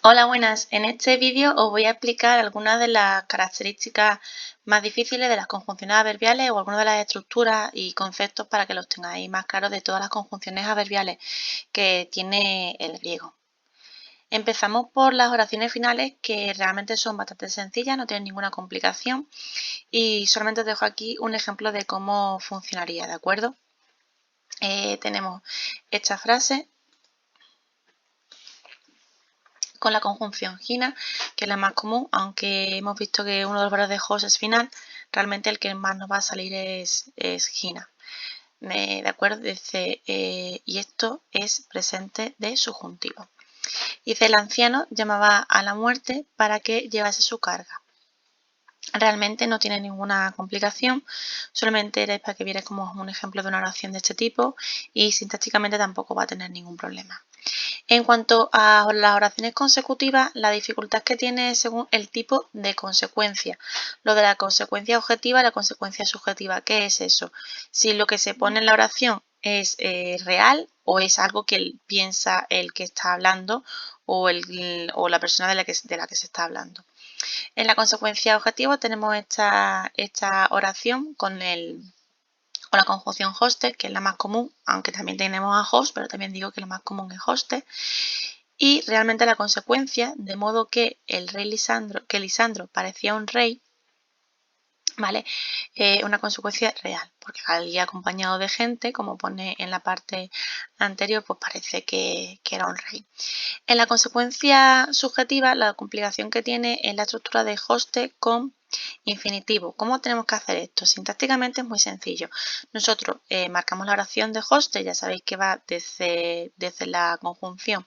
Hola, buenas. En este vídeo os voy a explicar algunas de las características más difíciles de las conjunciones adverbiales o algunas de las estructuras y conceptos para que los tengáis más claros de todas las conjunciones adverbiales que tiene el griego. Empezamos por las oraciones finales, que realmente son bastante sencillas, no tienen ninguna complicación, y solamente os dejo aquí un ejemplo de cómo funcionaría, ¿de acuerdo? Tenemos esta frase con la conjunción gina, que es la más común, aunque hemos visto que uno de los verbos de host es final, realmente el que más nos va a salir es gina. ¿De acuerdo? Dice, y esto es presente de subjuntivo. Dice, el anciano llamaba a la muerte para que llevase su carga. Realmente no tiene ninguna complicación, solamente era para que vierais como un ejemplo de una oración de este tipo y sintácticamente tampoco va a tener ningún problema. En cuanto a las oraciones consecutivas, la dificultad que tiene es según el tipo de consecuencia. Lo de la consecuencia objetiva y la consecuencia subjetiva. ¿Qué es eso? Si lo que se pone en la oración es real o es algo que piensa el que está hablando o la persona de la que se está hablando. En la consecuencia objetiva tenemos esta oración con la conjunción hosted, que es la más común, aunque también tenemos a host, pero también digo que la más común es hosted. Y realmente la consecuencia, de modo que Lisandro parecía un rey, ¿vale? Una consecuencia real, porque al ir acompañado de gente, como pone en la parte anterior, pues parece que era un rey. En la consecuencia subjetiva, la complicación que tiene es la estructura de hosted con infinitivo. ¿Cómo tenemos que hacer esto? Sintácticamente es muy sencillo. Nosotros marcamos la oración de hosted, ya sabéis que va desde la conjunción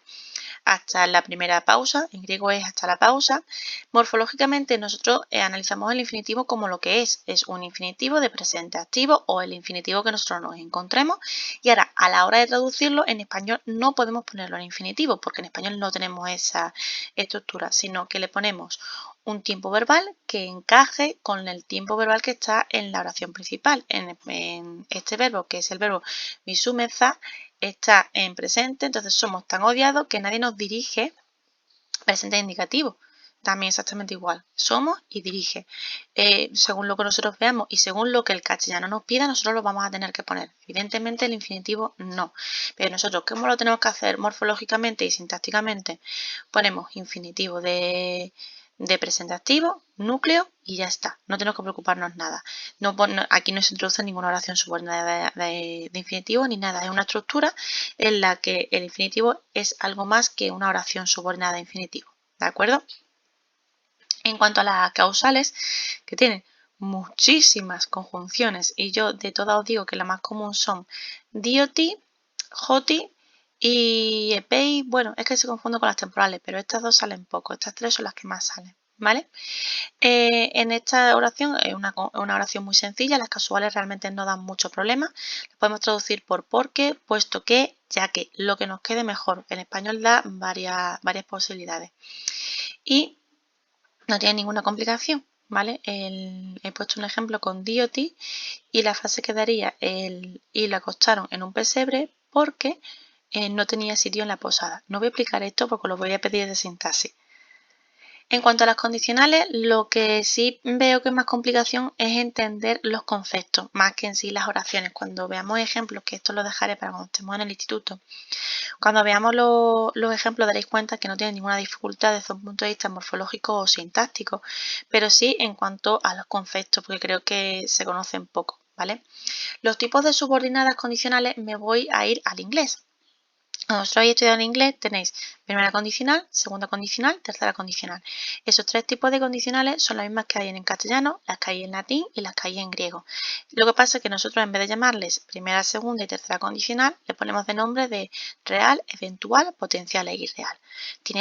hasta la primera pausa, en griego es hasta la pausa. Morfológicamente nosotros analizamos el infinitivo como lo que es un infinitivo de presente activo o el infinitivo que nosotros nos encontremos, y ahora a la hora de traducirlo en español no podemos ponerlo en infinitivo porque en español no tenemos esa estructura, sino que le ponemos un tiempo verbal que encaje con el tiempo verbal que está en la oración principal. En este verbo, que es el verbo misumeza, está en presente, entonces somos tan odiados que nadie nos dirige. Presente indicativo, también exactamente igual. Somos y dirige. Según lo que nosotros veamos y según lo que el castellano nos pida, nosotros lo vamos a tener que poner. Evidentemente el infinitivo no. Pero nosotros, ¿cómo lo tenemos que hacer morfológicamente y sintácticamente? Ponemos infinitivo de presente activo, núcleo y ya está. No tenemos que preocuparnos nada. Aquí no se introduce ninguna oración subordinada de infinitivo ni nada. Es una estructura en la que el infinitivo es algo más que una oración subordinada de infinitivo. ¿De acuerdo? En cuanto a las causales, que tienen muchísimas conjunciones, y yo de todas os digo que la más común son dioti, joti y epei. Bueno, es que se confundo con las temporales, pero estas dos salen poco, estas tres son las que más salen, ¿vale? En esta oración es una oración muy sencilla, las causales realmente no dan mucho problema. Las podemos traducir por porque, puesto que, ya que, lo que nos quede mejor. En español da varias posibilidades. Y no tiene ninguna complicación, ¿vale? He puesto un ejemplo con dioti y la frase quedaría y lo acostaron en un pesebre porque no tenía sitio en la posada. No voy a explicar esto porque lo voy a pedir de sintaxis. En cuanto a las condicionales, lo que sí veo que es más complicación es entender los conceptos, más que en sí las oraciones. Cuando veamos ejemplos, que esto lo dejaré para cuando estemos en el instituto, cuando veamos los ejemplos daréis cuenta que no tienen ninguna dificultad desde un punto de vista morfológico o sintáctico, pero sí en cuanto a los conceptos, porque creo que se conocen poco, ¿vale? Los tipos de subordinadas condicionales me voy a ir al inglés. Cuando vosotros habéis estudiado en inglés tenéis primera condicional, segunda condicional, tercera condicional. Esos tres tipos de condicionales son las mismas que hay en castellano, las que hay en latín y las que hay en griego. Lo que pasa es que nosotros en vez de llamarles primera, segunda y tercera condicional, le ponemos de nombre de real, eventual, potencial e irreal.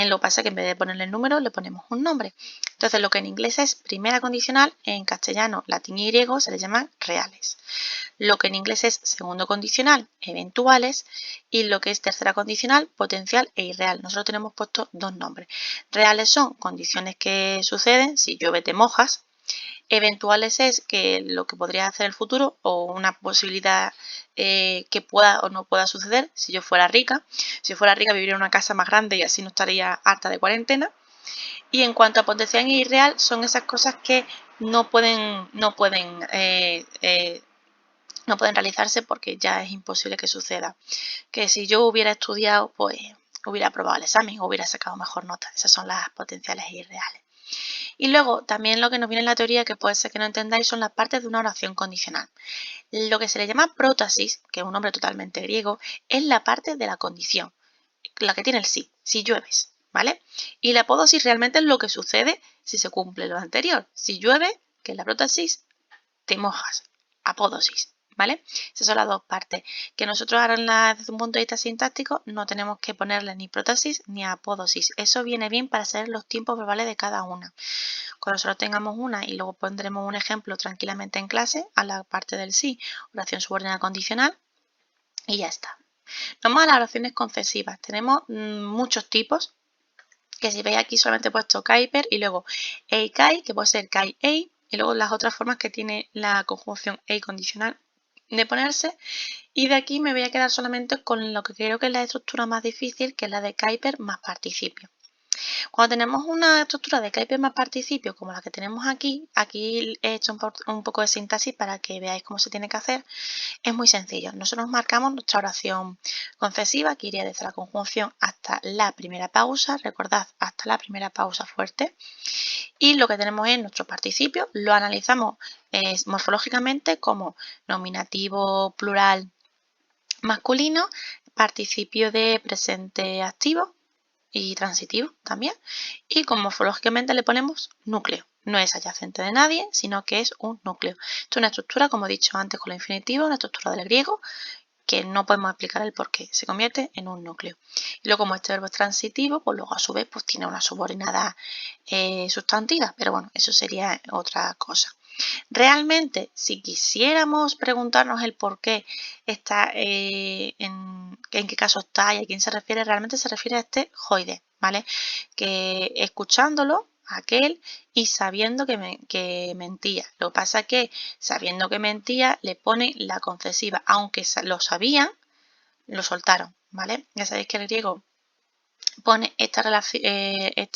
Lo que pasa es que en vez de ponerle el número le ponemos un nombre. Entonces lo que en inglés es primera condicional, en castellano, latín y griego se les llaman reales. Lo que en inglés es segundo condicional, eventuales, y lo que es tercera condicional, potencial e irreal. Nosotros tenemos puesto dos nombres. Reales son condiciones que suceden, si llueve te mojas, Eventuales es que lo que podría hacer el futuro o una posibilidad que pueda o no pueda suceder si yo fuera rica. Si yo fuera rica viviría en una casa más grande y así no estaría harta de cuarentena. Y en cuanto a potencial irreal, son esas cosas que no pueden realizarse porque ya es imposible que suceda. Que si yo hubiera estudiado, pues hubiera aprobado el examen, hubiera sacado mejor nota. Esas son las potenciales irreales. Y luego también lo que nos viene en la teoría, que puede ser que no entendáis, son las partes de una oración condicional. Lo que se le llama prótasis, que es un nombre totalmente griego, es la parte de la condición, la que tiene el sí, si llueves, ¿vale? Y la apódosis realmente es lo que sucede si se cumple lo anterior. Si llueve, que es la prótasis, te mojas, apódosis, ¿vale? Esas son las dos partes. Que nosotros ahora desde un punto de vista sintáctico no tenemos que ponerle ni prótasis ni apódosis. Eso viene bien para saber los tiempos verbales de cada una. Cuando solo tengamos una y luego pondremos un ejemplo tranquilamente en clase a la parte del sí, oración subordinada condicional y ya está. Vamos a las oraciones concesivas. Tenemos muchos tipos, que si veis aquí solamente he puesto Kuiper y luego ei-kai, que puede ser kai-ei, y luego las otras formas que tiene la conjugación ei condicional de ponerse. Y de aquí me voy a quedar solamente con lo que creo que es la estructura más difícil, que es la de Kuiper más participio. Cuando tenemos una estructura de Kuiper más participio como la que tenemos aquí he hecho un poco de sintaxis para que veáis cómo se tiene que hacer. Es muy sencillo. Nosotros marcamos nuestra oración concesiva, que iría desde la conjunción hasta la primera pausa. Recordad, hasta la primera pausa fuerte. Y lo que tenemos es nuestro participio. Lo analizamos morfológicamente como nominativo plural masculino, participio de presente activo y transitivo también. Y como morfológicamente le ponemos núcleo. No es adyacente de nadie, sino que es un núcleo. Esto es una estructura, como he dicho antes con la infinitiva, una estructura del griego, que no podemos explicar el por qué. Se convierte en un núcleo. Y luego como este verbo es transitivo, pues luego a su vez pues tiene una subordinada sustantiva. Pero bueno, eso sería otra cosa. Realmente, si quisiéramos preguntarnos el por qué está, en qué caso está y a quién se refiere, realmente se refiere a este joide, ¿vale? Que escuchándolo, aquel, y sabiendo que mentía. Lo que pasa es que sabiendo que mentía, le pone la concesiva. Aunque lo sabían, lo soltaron, ¿vale? Ya sabéis que el griego pone este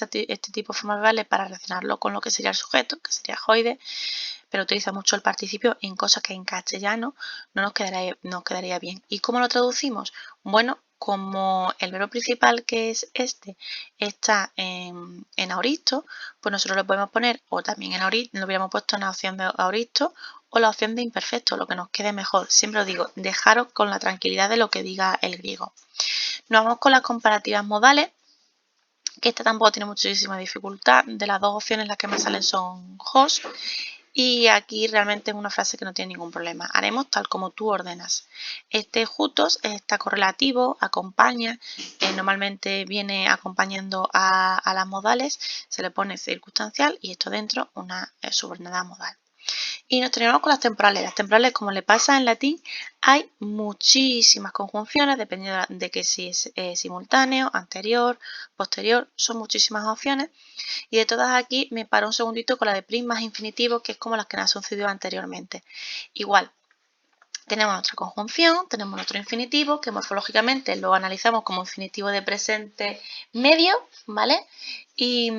tipo de formas verbales para relacionarlo con lo que sería el sujeto, que sería joide, pero utiliza mucho el participio en cosas que en castellano no nos quedaría bien. ¿Y cómo lo traducimos? Bueno, como el verbo principal, que es este, está en aoristo, pues nosotros lo podemos poner, o también en aoristo, lo hubiéramos puesto en la opción de aoristo o la opción de imperfecto, lo que nos quede mejor. Siempre os digo, dejaros con la tranquilidad de lo que diga el griego. Nos vamos con las comparativas modales, que esta tampoco tiene muchísima dificultad. De las dos opciones, las que me salen son host. Y aquí realmente es una frase que no tiene ningún problema. Haremos tal como tú ordenas. Este jutos está correlativo, acompaña, normalmente viene acompañando a las modales, se le pone circunstancial y esto dentro una subordinada modal. Y nos terminamos con las temporales. Las temporales, como le pasa en latín, hay muchísimas conjunciones, dependiendo de que si es simultáneo, anterior, posterior, son muchísimas opciones. Y de todas aquí me paro un segundito con la de prim más infinitivo, que es como las que nos han sucedido anteriormente. Igual, tenemos nuestra conjunción, tenemos nuestro infinitivo, que morfológicamente lo analizamos como infinitivo de presente medio, ¿vale? Y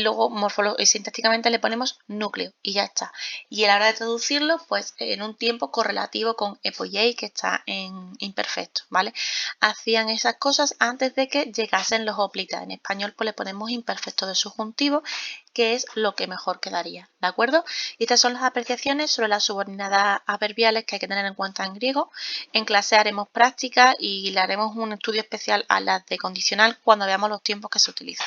luego sintácticamente le ponemos núcleo y ya está. Y a la hora de traducirlo, pues en un tiempo correlativo con epoyei, que está en imperfecto, ¿vale? Hacían esas cosas antes de que llegasen los hoplitas. En español pues le ponemos imperfecto de subjuntivo, que es lo que mejor quedaría, ¿de acuerdo? Y estas son las apreciaciones sobre las subordinadas adverbiales que hay que tener en cuenta en griego. En clase haremos práctica y le haremos un estudio especial a las de condicional cuando veamos los tiempos que se utilizan.